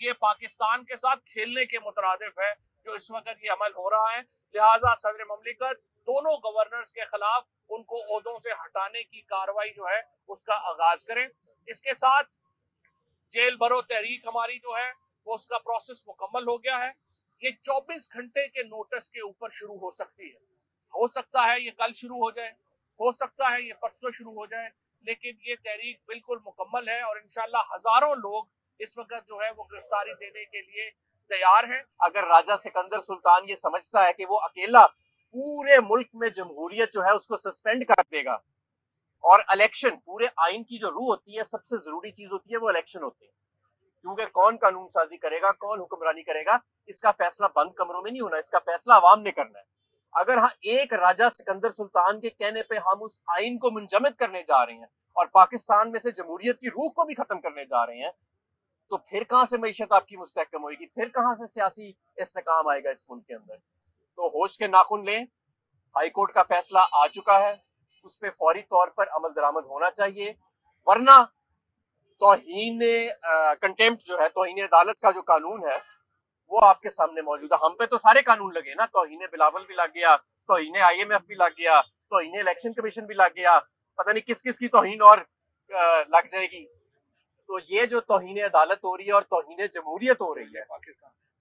ये पाकिस्तान के साथ खेलने के मुतरादिफ है जो इस वक्त ये अमल हो रहा है। लिहाजा सदर ममलिकत दोनों गवर्नर्स के खिलाफ उनको ओहदों से हटाने की कार्रवाई जो है उसका आगाज करें। इसके साथ जेल भरो तहरीक हमारी जो है वो उसका प्रोसेस मुकम्मल हो गया है। ये 24 घंटे के नोटिस के ऊपर शुरू हो सकती है। हो सकता है ये कल शुरू हो जाए, हो सकता है ये परसों शुरू हो जाए, लेकिन ये तहरीक बिल्कुल मुकम्मल है और इंशाल्लाह हजारों लोग इस वक्त जो है वो गिरफ्तारी देने के लिए तैयार हैं। अगर राजा सिकंदर सुल्तान ये समझता है कि वो अकेला पूरे मुल्क में जमहूरियत जो है उसको सस्पेंड कर देगा और इलेक्शन, पूरे आइन की जो रूह होती है, सबसे जरूरी चीज होती है वो इलेक्शन होती है, क्योंकि कौन कानून साजी करेगा, कौन हुक्मरानी करेगा, इसका फैसला बंद कमरों में नहीं होना, इसका फैसला अवाम ने करना है। अगर हाँ एक राजा सिकंदर सुल्तान के कहने पे हम उस आइन को मुंजमद करने जा रहे हैं और पाकिस्तान में से जमहूरियत की रूह को भी खत्म करने जा रहे हैं, तो फिर कहां से मईशत आपकी मुस्तहकम होगी, फिर कहां से सियासी इस्तेकाम आएगा इस मुल्क के अंदर। तो होश के नाखून लें, हाईकोर्ट का फैसला आ चुका है, उस पर फौरी तौर पर अमल दरामद होना चाहिए, वरना तौहीन कंटेम्प्ट जो है, तौहीन अदालत का जो कानून है वो आपके सामने मौजूद है। हम पे तो सारे कानून लगे ना, तौहीन बिलावल भी लग गया, तौहीन IMF भी लग गया, तौहीन इलेक्शन कमीशन भी लग गया, पता नहीं किस किस की तौहीन और लग जाएगी। तो ये जो तौहीन अदालत हो रही है और तौहीन जमहूरियत हो रही है,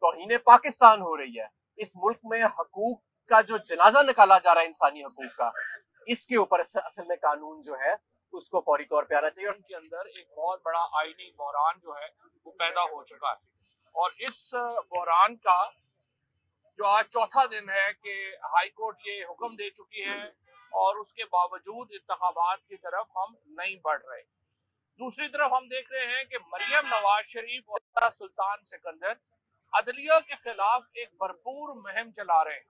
तौहीन पाकिस्तान हो रही है, इस मुल्क में हकूक का जो जनाजा निकाला जा रहा है इंसानी हकूक का, इसके ऊपर असल में कानून जो है उसको फौरी तौर पे आना चाहिए। और उनके अंदर एक बहुत बड़ा आईनी बहरान जो है वो पैदा हो चुका है और इस बहरान का जो आज चौथा दिन है कि हाई कोर्ट ये हुक्म दे चुकी है और उसके बावजूद इंतखाबात की तरफ हम नहीं बढ़ रहे। दूसरी तरफ हम देख रहे हैं कि मरियम नवाज शरीफ और सुल्तान सिकंदर अदलिया के खिलाफ एक भरपूर मुहिम चला रहे हैं।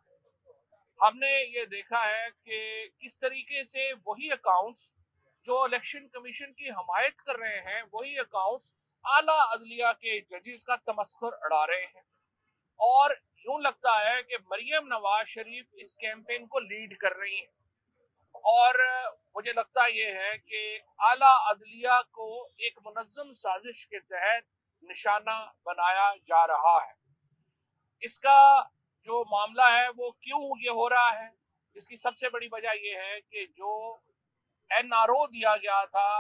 हमने ये देखा है कि किस तरीके से वही अकाउंट्स जो इलेक्शन कमीशन की हमायत कर रहे हैं, वही अकाउंट्स आला अदलिया के जजेस का तमस्खुर उड़ा रहे हैं। और यूं लगता है कि मरियम नवाज शरीफ इस कैंपेन को लीड कर रही हैं और मुझे लगता यह है कि आला अदलिया को एक मुनज़्ज़म साजिश के तहत निशाना बनाया जा रहा है। इसका जो मामला है वो क्यों ये हो रहा है, इसकी सबसे बड़ी वजह यह है कि जो NRO दिया गया था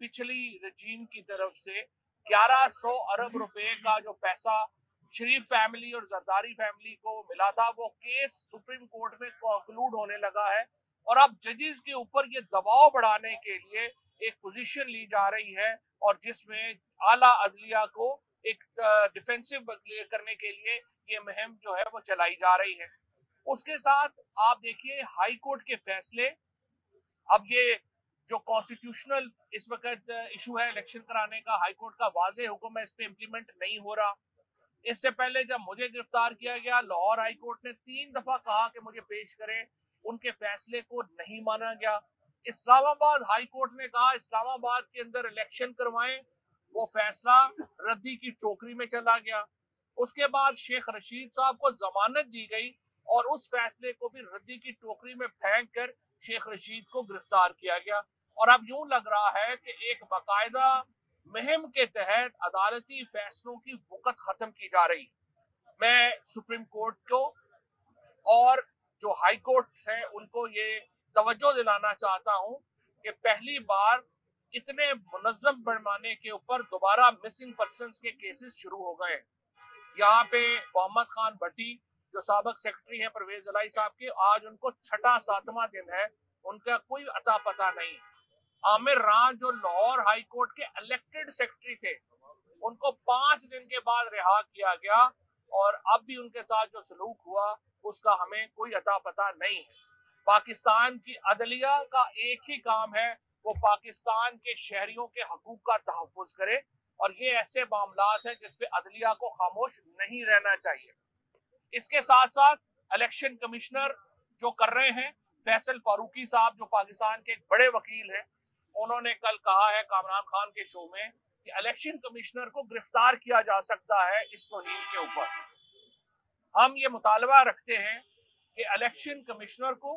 पिछली रजीम की तरफ से 1100 अरब रुपए का जो पैसा शरीफ फैमिली और जरदारी फैमिली को मिला था, वो केस सुप्रीम कोर्ट में कंक्लूड होने लगा है और अब जजेस के ऊपर ये दबाव बढ़ाने के लिए एक पोजीशन ली जा रही है और जिसमें आला अदलिया को एक डिफेंसिव करने के लिए ये मुहिम जो है वो चलाई जा रही है। उसके साथ आप देखिए हाई कोर्ट के फैसले, अब ये जो कॉन्स्टिट्यूशनल इस वक्त इशू है इलेक्शन कराने का, हाई कोर्ट का वाजे हुक्म है, इस पे इम्प्लीमेंट नहीं हो रहा। इससे पहले जब मुझे गिरफ्तार किया गया, लाहौर हाई कोर्ट ने 3 दफा कहा कि मुझे पेश करें, उनके फैसले को नहीं माना गया। इस्लामाबाद हाई कोर्ट ने कहा इस्लामाबाद के अंदर इलेक्शन करवाएं, वो फैसला रद्दी की टोकरी में चला गया। उसके बाद शेख रशीद साहब को जमानत दी गई और उस फैसले को भी रद्दी की टोकरी में फेंक कर शेख रशीद को गिरफ्तार किया गया। और अब यूं लग रहा है कि एक बाकायदा मुहिम के तहत अदालती फैसलों की वक़्त खत्म की जा रही। मैं सुप्रीम कोर्ट को और जो हाई कोर्ट है उनको ये तवज्जो दिलाना चाहता हूं कि पहली बार इतने मुनज़्ज़म पैमाने के ऊपर दोबारा मिसिंग पर्संस के केसेस शुरू हो गए। यहाँ पे मोहम्मद खान भट्टी जो साबिक सेक्रेटरी हैं परवेज इलाही साहब के, आज उनको 6वां-7वां दिन है, उनका कोई अता पता नहीं। आमिर रान जो लाहौर हाई कोर्ट के इलेक्टेड सेक्रेटरी थे, उनको 5 दिन के बाद रिहा किया गया और अब भी उनके साथ जो सलूक हुआ उसका हमें कोई अता पता नहीं है। पाकिस्तान की अदलिया का एक ही काम है, वो पाकिस्तान के शहरियों के हकूक का तहफ़्फ़ुज़ करे और ये ऐसे मामलात हैं जिस पे अदलिया को खामोश नहीं रहना चाहिए। इसके साथ साथ इलेक्शन कमिश्नर जो कर रहे हैं, फैसल फारूकी साहब जो पाकिस्तान के एक बड़े वकील हैं, उन्होंने कल कहा है कामरान खान के शो में कि इलेक्शन कमिश्नर को गिरफ्तार किया जा सकता है इस तौहीन के ऊपर। हम ये मुतालबा रखते हैं कि इलेक्शन कमिश्नर को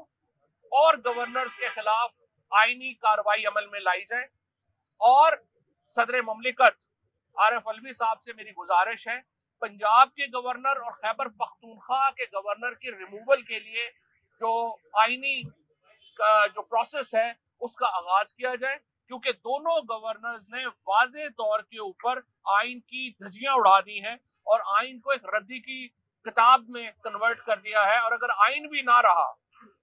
और गवर्नर्स के खिलाफ आईनी कार्रवाई अमल में लाई जाए और सदर ममलिकत आरिफ अलवी साहब से मेरी गुजारिश है, पंजाब के गवर्नर और खैबर पख्तूनख्वा के गवर्नर के रिमूवल के लिए जो आईनी का जो प्रोसेस है उसका आगाज किया जाए, क्योंकि दोनों गवर्नर्स ने वाज़ेह तौर के ऊपर आइन की धज्जियां उड़ा दी हैं और आइन को एक रद्दी की किताब में कन्वर्ट कर दिया है। और अगर आइन भी ना रहा,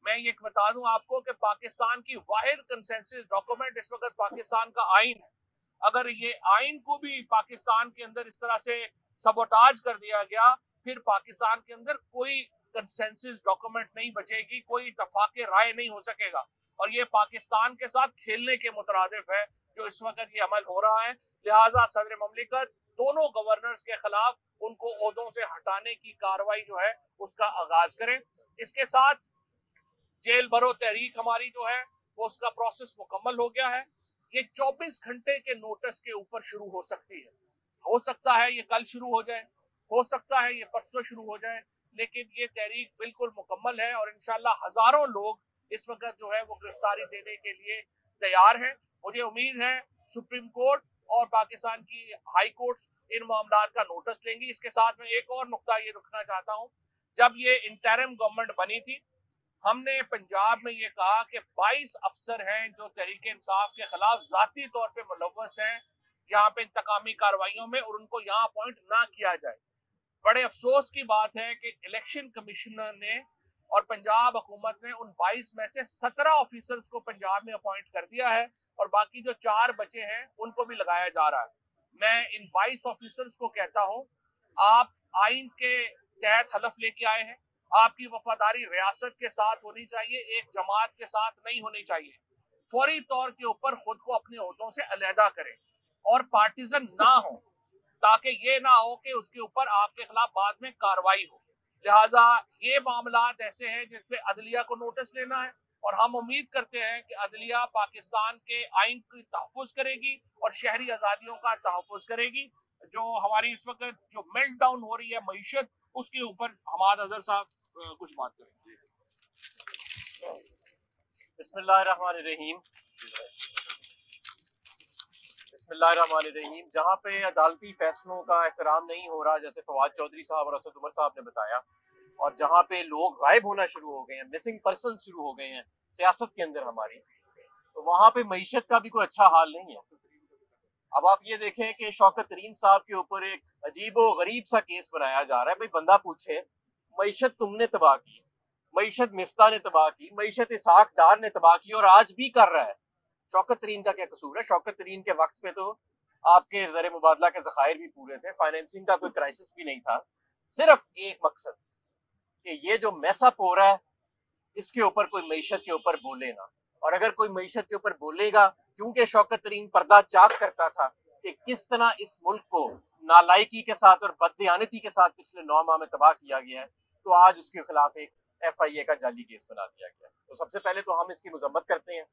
मैं ये बता दूं आपको कि पाकिस्तान की वाहिद कंसेंसस डॉक्यूमेंट इस वक्त पाकिस्तान का आइन है। अगर ये आइन को भी पाकिस्तान के अंदर इस तरह से सबोटाज कर दिया गया, फिर पाकिस्तान के अंदर कोई कंसेंसस डॉक्यूमेंट नहीं बचेगी, कोई इत्तफाक राय नहीं हो सकेगा। और ये पाकिस्तान के साथ खेलने के मुतरादिफ है जो इस वक्त ये अमल हो रहा है। लिहाजा सदर ममलिकत दोनों गवर्नर्स के खिलाफ उनको ओहदों से हटाने की कार्रवाई जो है उसका आगाज करें। इसके साथ जेल भरो तहरीक हमारी जो है वो उसका प्रोसेस मुकम्मल हो गया है। ये 24 घंटे के नोटिस के ऊपर शुरू हो सकती है। हो सकता है ये कल शुरू हो जाए, हो सकता है ये परसों शुरू हो जाए, लेकिन ये तहरीक बिल्कुल मुकम्मल है और इंशाल्लाह हजारों लोग इस वक्त जो है वो गिरफ्तारी देने के लिए तैयार हैं। मुझे उम्मीद है सुप्रीम कोर्ट और पाकिस्तान की हाई कोर्ट इन मामला का नोटिस लेंगी। इसके साथ में एक और नुकता ये रखना चाहता हूँ, जब ये इंटरिम गवर्नमेंट बनी थी, हमने पंजाब में ये कहा कि 22 अफसर हैं जो तहरीक इंसाफ के खिलाफ जाती तौर पे मुलव्वस हैं यहाँ पे इंतकामी कार्रवाइयों में, और उनको यहाँ अपॉइंट ना किया जाए। बड़े अफसोस की बात है कि इलेक्शन कमिश्नर ने और पंजाब हुकूमत ने उन 22 में से 17 ऑफिसर्स को पंजाब में अपॉइंट कर दिया है और बाकी जो 4 बचे हैं उनको भी लगाया जा रहा है। मैं इन 22 ऑफिसर्स को कहता हूं, आप आइन के तहत हलफ लेके आए हैं, आपकी वफादारी रियासत के साथ होनी चाहिए, एक जमात के साथ नहीं होनी चाहिए। फौरी तौर के ऊपर खुद को अपने ओहदों से अलहदा करें और पार्टीजन ना हो, ताकि ये ना हो कि उसके ऊपर आपके खिलाफ बाद में कार्रवाई हो। लिहाजा ये मामला ऐसे हैं जिसपे अदलिया को नोटिस लेना है और हम उम्मीद करते हैं कि अदलिया पाकिस्तान के आइन की तहफ़्फ़ुज़ करेगी और शहरी आज़ादियों का तहफ़्फ़ुज़ करेगी। जो हमारी इस वक्त जो मेल्ट डाउन हो रही है मईशत, उसके ऊपर हमाद अजहर साहब कुछ बात करेंगे। बिस्मिल्लाहिर्रहमानिर्रहीम। बिस्मिल्लाहिर्रहमानिर्रहीम। जहाँ पे अदालती फैसलों का एहतराम नहीं हो रहा, जैसे फवाद चौधरी साहब और असद उमर साहब ने बताया, और जहाँ पे लोग गायब होना शुरू हो गए हैं, मिसिंग पर्सन शुरू हो गए हैं सियासत के अंदर हमारी, तो वहां पे मईशत का भी कोई अच्छा हाल नहीं है। अब आप ये देखें कि शौकत तरीन साहब के ऊपर एक अजीबो गरीब सा केस बनाया जा रहा है। भाई बंदा पूछे, मईशत तुमने तबाह की, मईशत मिफ्ता ने तबाह की, मईशत इसहाक डार ने तबाह की और आज भी कर रहा है। शौकत तरीन का क्या कसूर है? शौकत तरीन के वक्त पे तो आपके ज़र मुबादला के ज़खायर भी पूरे थे, फाइनेंसिंग का कोई क्राइसिस भी नहीं था। सिर्फ एक मकसद कि ये जो मैसअप हो रहा है इसके ऊपर कोई मईशत के ऊपर बोले ना, और अगर कोई मईशत के ऊपर बोलेगा, क्योंकि शौकत तरीन पर्दा चाक करता था कि किस तरह इस मुल्क को नालायकी के साथ और बददियानती के साथ पिछले 9 माह में तबाह किया गया है, तो आज उसके खिलाफ एक FIA का जाली केस बना दिया गया। तो सबसे पहले तो हम इसकी मजम्मत करते हैं